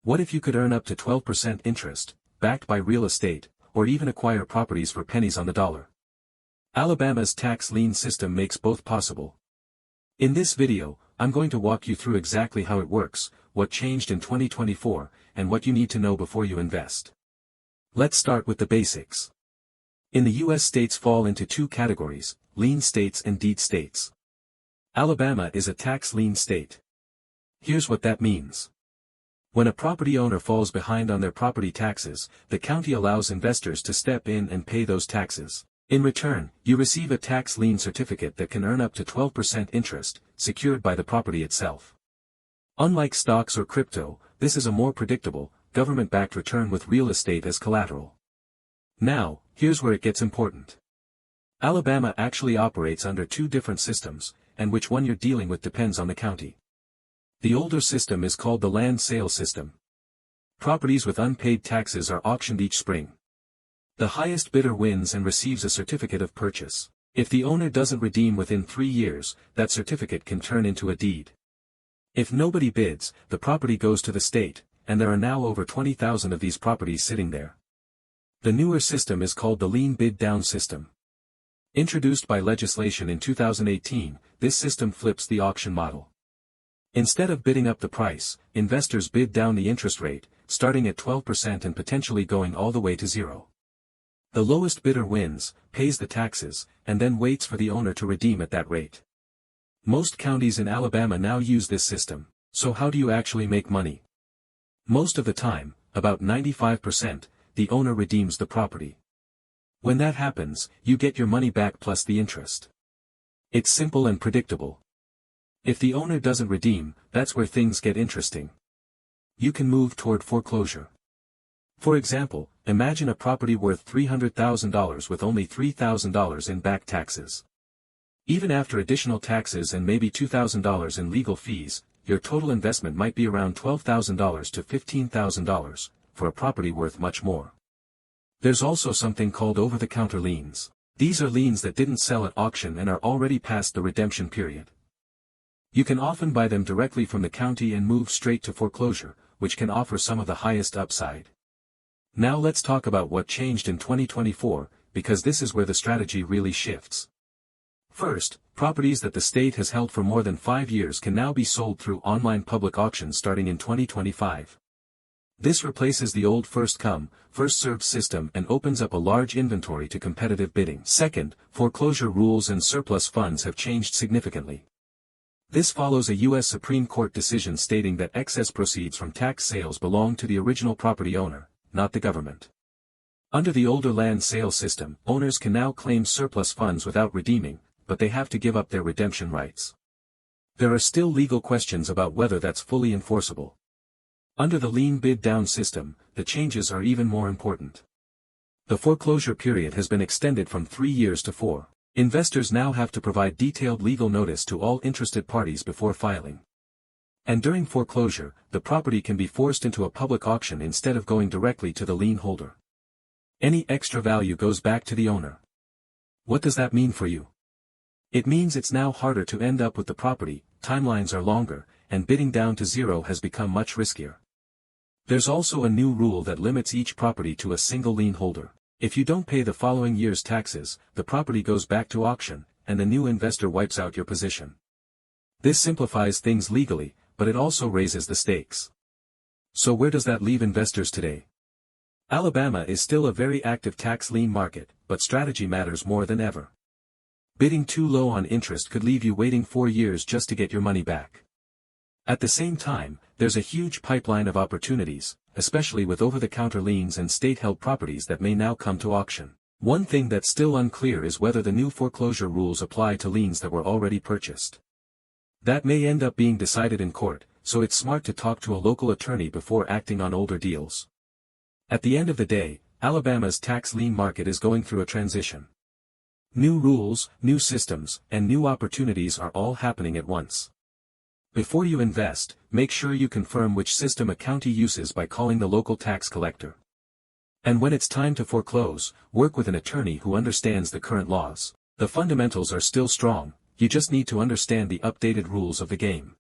What if you could earn up to 12% interest, backed by real estate, or even acquire properties for pennies on the dollar? Alabama's tax lien system makes both possible. In this video, I'm going to walk you through exactly how it works, what changed in 2024, and what you need to know before you invest. Let's start with the basics. In the U.S., states fall into two categories: lien states and deed states. Alabama is a tax lien state. Here's what that means. When a property owner falls behind on their property taxes, the county allows investors to step in and pay those taxes. In return, you receive a tax lien certificate that can earn up to 12% interest, secured by the property itself. Unlike stocks or crypto, this is a more predictable, government-backed return with real estate as collateral. Now, here's where it gets important. Alabama actually operates under two different systems, and which one you're dealing with depends on the county. The older system is called the land sale system. Properties with unpaid taxes are auctioned each spring. The highest bidder wins and receives a certificate of purchase. If the owner doesn't redeem within 3 years, that certificate can turn into a deed. If nobody bids, the property goes to the state, and there are now over 20,000 of these properties sitting there. The newer system is called the lien bid-down system. Introduced by legislation in 2018, this system flips the auction model. Instead of bidding up the price, investors bid down the interest rate, starting at 12% and potentially going all the way to zero. The lowest bidder wins, pays the taxes, and then waits for the owner to redeem at that rate. Most counties in Alabama now use this system. So how do you actually make money? Most of the time, about 95%, the owner redeems the property. When that happens, you get your money back plus the interest. It's simple and predictable. If the owner doesn't redeem, that's where things get interesting. You can move toward foreclosure. For example, imagine a property worth $300,000 with only $3,000 in back taxes. Even after additional taxes and maybe $2,000 in legal fees, your total investment might be around $12,000 to $15,000, for a property worth much more. There's also something called over-the-counter liens. These are liens that didn't sell at auction and are already past the redemption period. You can often buy them directly from the county and move straight to foreclosure, which can offer some of the highest upside. Now let's talk about what changed in 2024, because this is where the strategy really shifts. First, properties that the state has held for more than 5 years can now be sold through online public auctions starting in 2025. This replaces the old first-come, first-served system and opens up a large inventory to competitive bidding. Second, foreclosure rules and surplus funds have changed significantly. This follows a U.S. Supreme Court decision stating that excess proceeds from tax sales belong to the original property owner, not the government. Under the older land sale system, owners can now claim surplus funds without redeeming, but they have to give up their redemption rights. There are still legal questions about whether that's fully enforceable. Under the lien bid-down system, the changes are even more important. The foreclosure period has been extended from 3 years to 4. Investors now have to provide detailed legal notice to all interested parties before filing. And during foreclosure, the property can be forced into a public auction instead of going directly to the lien holder. Any extra value goes back to the owner. What does that mean for you? It means it's now harder to end up with the property, timelines are longer, and bidding down to zero has become much riskier. There's also a new rule that limits each property to a single lien holder. If you don't pay the following year's taxes, the property goes back to auction, and the new investor wipes out your position. This simplifies things legally, but it also raises the stakes. So where does that leave investors today? Alabama is still a very active tax lien market, but strategy matters more than ever. Bidding too low on interest could leave you waiting 4 years just to get your money back. At the same time, there's a huge pipeline of opportunities, especially with over-the-counter liens and state-held properties that may now come to auction. One thing that's still unclear is whether the new foreclosure rules apply to liens that were already purchased. That may end up being decided in court, so it's smart to talk to a local attorney before acting on older deals. At the end of the day, Alabama's tax lien market is going through a transition. New rules, new systems, and new opportunities are all happening at once. Before you invest, make sure you confirm which system a county uses by calling the local tax collector. And when it's time to foreclose, work with an attorney who understands the current laws. The fundamentals are still strong, you just need to understand the updated rules of the game.